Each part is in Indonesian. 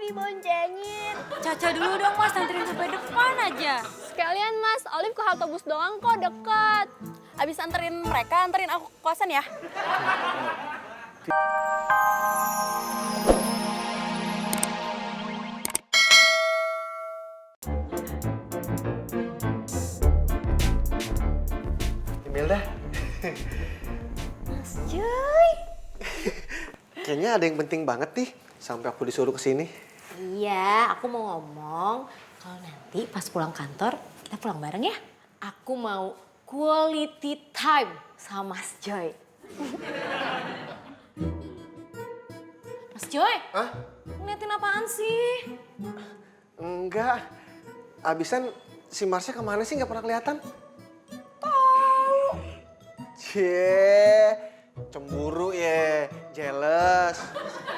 diboncengin. Caca dulu dong Mas, anterin sampai depan aja. Sekalian Mas, Olive ke halte bus doang kok, deket. Abis anterin mereka, anterin aku ke kosan ya. Imelda. Mas Joy. Kayaknya ada yang penting banget nih sampai aku disuruh kesini. Iya, aku mau ngomong kalau nanti pas pulang kantor kita pulang bareng ya. Aku mau quality time sama Mas Joy. Mas Joy, Hah? ngeliatin apaan sih? Enggak. Abisan si Marsha kemana sih nggak pernah kelihatan? Cie, cemburu ya, jealous.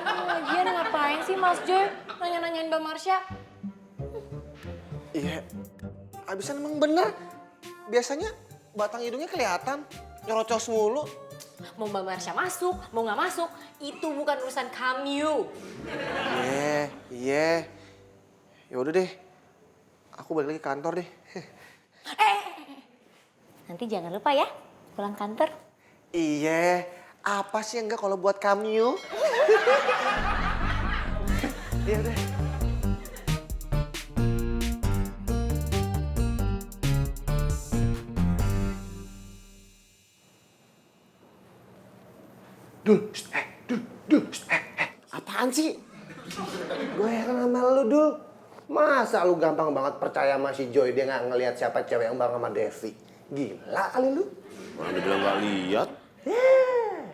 Lagian ngapain sih Mas Joy nanya-nanyain Mbak Marsha? Iya, abisan emang bener. Biasanya batang hidungnya kelihatan, nyorocos mulu. Mau Mbak Marsha masuk, mau nggak masuk, itu bukan urusan kamu. Iya. Ya udah deh, aku balik lagi kantor deh. Nanti jangan lupa ya, pulang kantor. Iya, apa sih enggak kalau buat kamu? Iya udah. Dul, apaan sih? Gue heran sama lu, Dul. Masa lu gampang banget percaya sama si Joy, dia nggak ngelihat siapa cewek yang bang sama Devi? Gila kali lu. Mana dia bilang nggak lihat?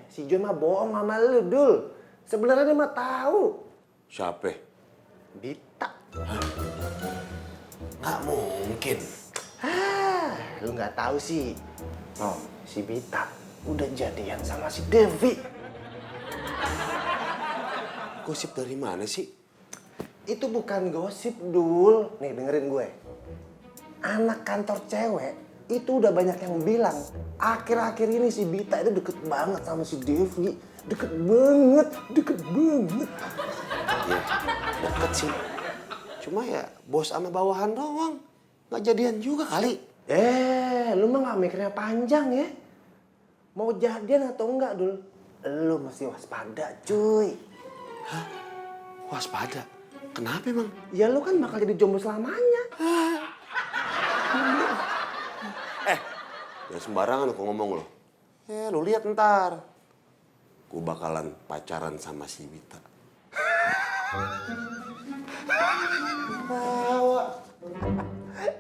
Si Joy mah bohong sama lu, Dul. Sebenarnya dia mah tahu. Siapa? Bita. Nggak mungkin. Lu nggak tahu sih. Oh, si Bita udah jadian sama si Devi. Gosip dari mana sih? Itu bukan gosip, Dul. Nih, dengerin gue. Anak kantor cewek itu udah banyak yang bilang akhir-akhir ini si Bita itu deket banget sama si Devi. Deket banget. Iya, deket sih. Cuma ya bos sama bawahan doang. Nggak jadian juga kali. Lu mah nggak mikirnya panjang ya? Mau jadian atau enggak, Dul? Lu mesti waspada, cuy. Hah? Waspada? Kenapa emang? Ya lu kan bakal jadi jomblo selamanya. Ya sembarangan aku ngomong lo. Lu lihat ntar. Gue bakalan pacaran sama si Wita. Bawa.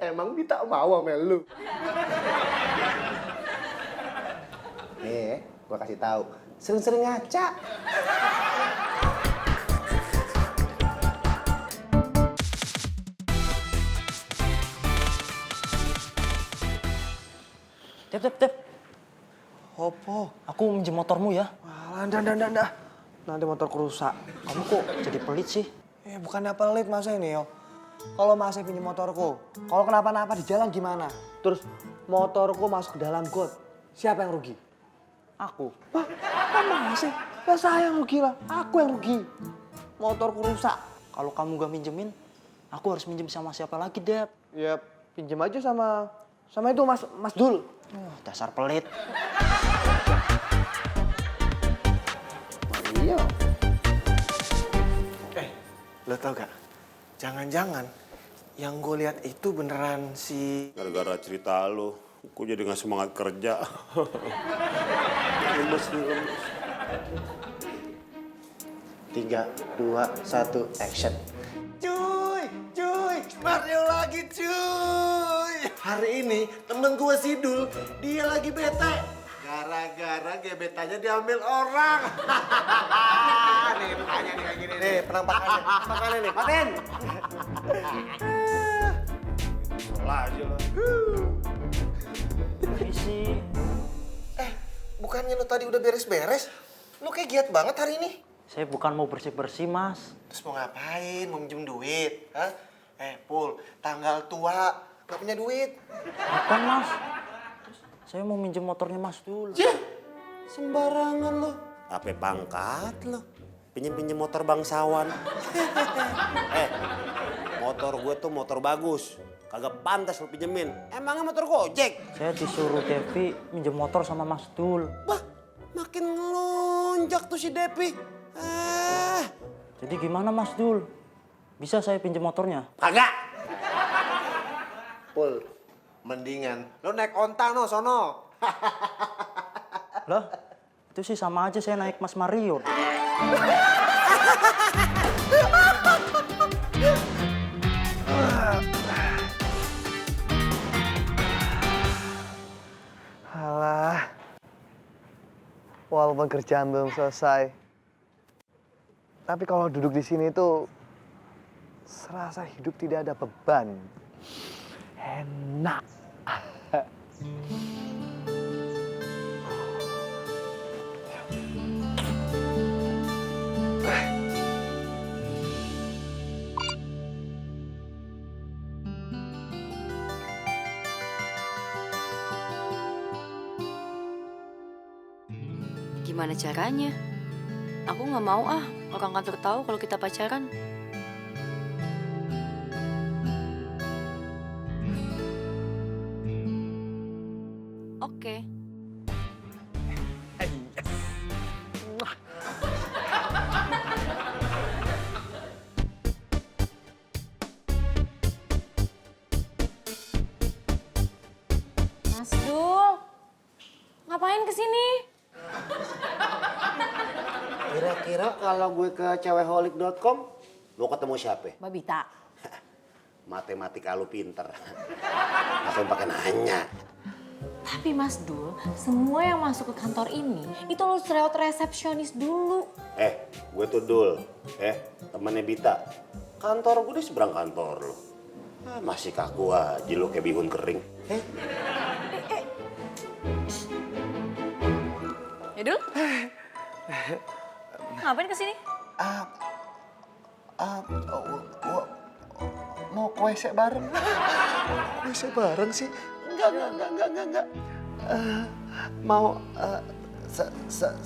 Emang Bita mau sama lu? Nih, gua kasih tahu. Sering-sering ngaca. Tep. Opo? Aku minjem motormu ya. Walah, dah. Nanti motorku rusak. Kamu kok jadi pelit sih? Bukannya pelit masa ini, yo. Kalau masih pinjam motorku, kalau kenapa-napa di jalan gimana? Terus motorku masuk ke dalam got, siapa yang rugi? Aku. Wah, kok masih? Ya saya yang rugi lah, aku yang rugi. Motorku rusak. Kalau kamu gak minjemin, aku harus minjem sama siapa lagi, Dep? Ya, pinjam aja sama itu Mas Dul. Dasar pelit. Iya. Lo tau gak? Jangan-jangan yang gue lihat itu beneran si... Gara-gara cerita lo, gue jadi nggak semangat kerja. lemes. 3, 2, 1, action. Cuy, Mario lagi cuy. Hari ini temen gue si Dul, dia lagi bete. Gara-gara gebetannya diambil orang. Nih, mukanya nih kayak gini. Nih, penampakannya nih, paten. Salah aja lo. Isi. Bukannya lu tadi udah beres-beres? Lu kayak giat banget hari ini. Saya bukan mau bersih-bersih, Mas. Terus mau ngapain? Mau minjem duit? Hah? Pul, tanggal tua, gak punya duit. Bukan, Mas. Saya mau minjem motornya Mas Dul. Sembarangan lo. Apa pangkat lo? pinjem-pinjem motor bangsawan. Motor gue tuh motor bagus. Kagak pantas lu pinjemin. Emangnya motor Gojek? Saya disuruh Devi minjem motor sama Mas Dul. Bah, makin ngelonjak tuh si Depi. Jadi gimana Mas Dul? Bisa saya pinjem motornya? Kagak. Pul, mendingan lo naik onta no sono. Lah, itu sih sama aja saya naik Mas Mario. Alah, walaupun kerjaan belum selesai, tapi kalau duduk di sini tuh serasa hidup tidak ada beban. Enak. Gimana caranya? Aku nggak mau orang kantor tahu kalau kita pacaran. Oke. Mas Dul, ngapain kesini? Kira-kira kalau gue ke cewekholik.com, mau ketemu siapa? Mbak Bita. Matematika lu pinter. Ngapain pakai nanya? Tapi Mas Dul, semua yang masuk ke kantor ini, itu harus lewat resepsionis dulu. Gue tuh Dul, temennya Bita. Kantor gue di seberang kantor lu. Masih kaku aja lu kayak bihun kering. Ya Dul? Ngapain kesini? Mau ke WC bareng? WC bareng sih? Enggak. Mau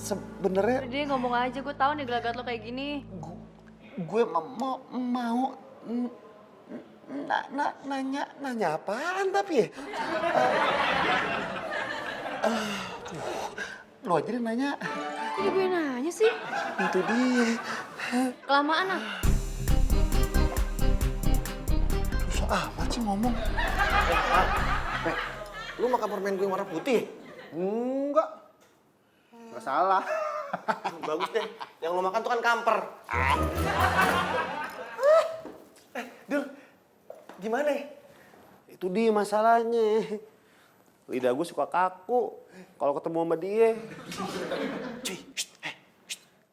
sebenarnya Udah deh ngomong aja, gue tau nih gelagat lo kayak gini. gue mau nanya apaan tapi ya? Lo aja deh nanya. Ini gue nanya sih. Itu dia. Kelamaan Susah amat sih ngomong. Lu makan permen gue yang warna putih? Enggak. Nggak salah. Bagus deh. Yang lo makan tuh kan kamper. Dul, gimana ya? Itu dia masalahnya. Lidah gue suka kaku kalau ketemu sama dia. Cuy,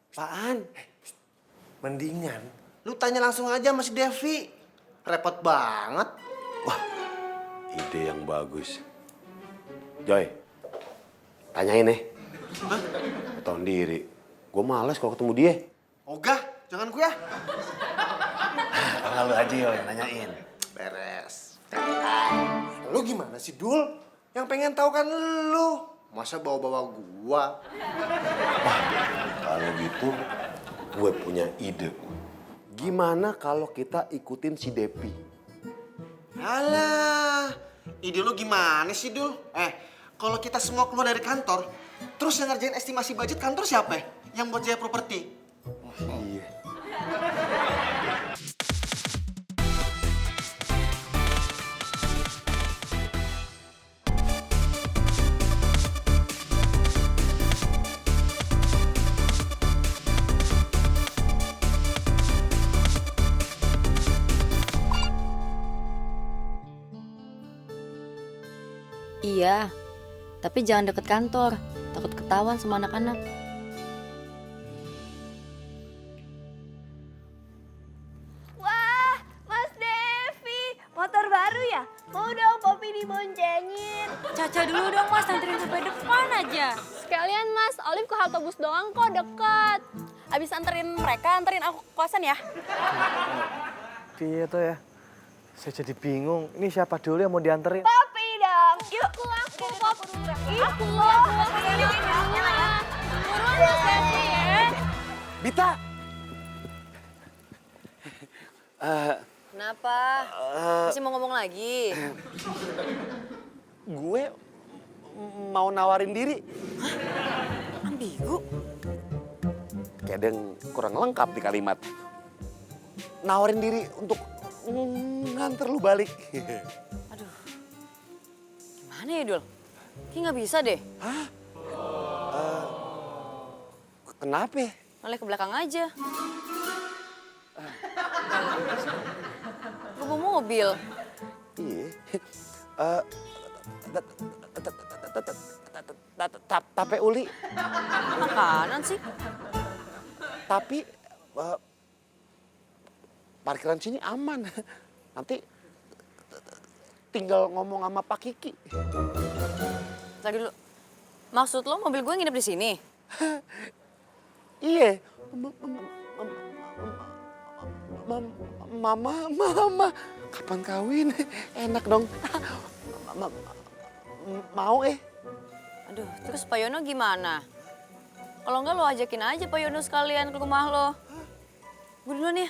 apaan? Mendingan lu tanya langsung aja sama si Devi. Repot banget. Wah, ide yang bagus. Joy, tanyain Tahu diri. Gue males kalau ketemu dia. Ogah, jangan gue ya. Kalau lu aja yang nanyain. Beres. Lu gimana sih, Dul? Yang pengen tahu kan lu. Masa bawa-bawa gua? Kalau gitu, gue punya ide. Gimana kalau kita ikutin si Depi? Alah, ide lu gimana sih, Dul? Kalau kita semua keluar dari kantor, terus yang ngerjain estimasi budget kantor siapa? Yang buat Jaya Properti? Iya. Iya, tapi jangan deket kantor. Takut ketahuan sama anak-anak. Wah, Mas Devi, motor baru ya? Mau dong Poppy diboncengin. Caca dulu dong Mas, anterin sampai depan aja. Sekalian Mas, Olive ke halte bus doang kok, deket. Abis anterin mereka, anterin aku ke kosan ya. Iya tuh ya. Saya jadi bingung. Ini siapa dulu yang mau dianterin? Poppy dong. Yuk, aku Poppy. Aku. Buruan Mas Devi ya. Bita, Kenapa? Masih mau ngomong lagi? Gue mau nawarin diri. Ambigu. Kayak ada yang kurang lengkap di kalimat. Nawarin diri untuk nganter lu balik. Aduh. Gimana ya, Dul? Kayaknya nggak bisa deh. Kenapa? Noleh ke belakang aja. Gue bawa mobil. Iya. Tapi Uli. Makanan sih. Tapi parkiran sini aman. Nanti tinggal ngomong sama Pak Kiki. Tadi dulu. Maksud lo mobil gue nginep di sini? Iya. Mama, kapan kawin? Enak dong. Mau Aduh, terus Pak Yono gimana? Kalau enggak lo ajakin aja Pak Yono sekalian ke rumah lo. Gue duluan ya.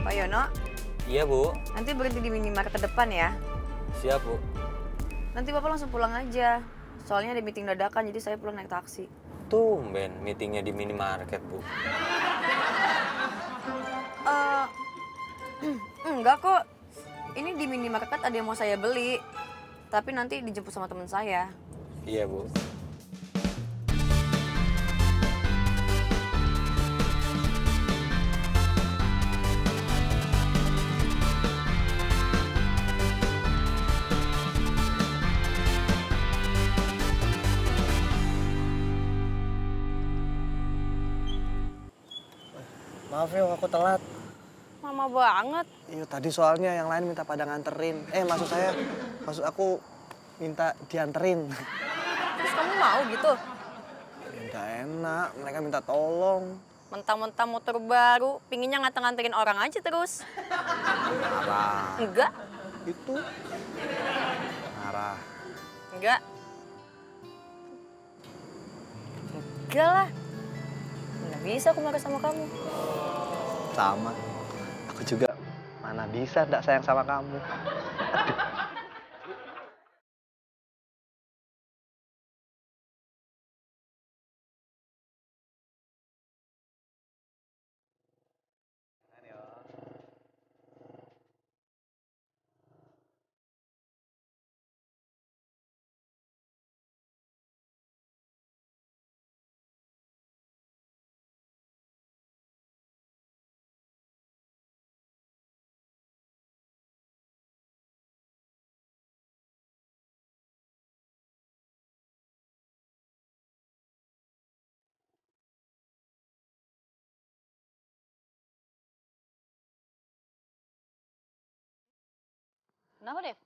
Pak Yono, Iya, Bu. nanti berhenti di minimarket depan ya. Siap, Bu. Nanti Bapak langsung pulang aja. Soalnya ada meeting dadakan, jadi saya pulang naik taksi. Tumben meetingnya di minimarket, Bu. Enggak kok. Ini di minimarket ada yang mau saya beli. Tapi nanti dijemput sama teman saya. Iya, Bu. Maaf ya, aku telat. Lama banget. Iya, tadi soalnya yang lain minta pada nganterin. Maksud aku minta dianterin. Terus kamu mau gitu? Ya, nggak enak, mereka minta tolong. Mentang-mentang motor baru, pinginnya nganter-nganterin orang aja terus. Marah. Enggak, Itu. Marah. enggak. Enggak lah. Nggak bisa aku marah sama kamu. Sama. Aku juga mana bisa nggak sayang sama kamu. Kenapa, Dev?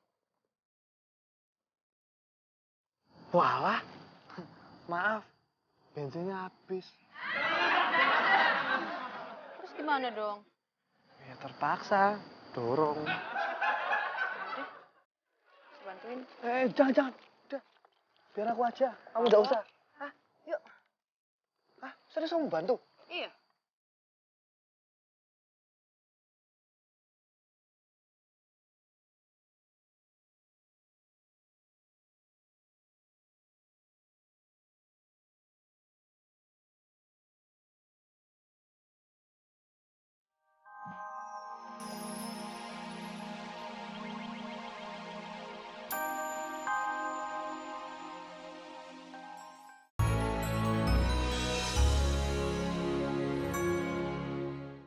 Walah. Maaf. Bensinnya habis. Terus gimana dong? Ya terpaksa. Dorong. Bantuin. Jangan. Udah. Biar aku aja. Kamu nggak usah. Hah? Yuk. Hah? Serius kamu bantu?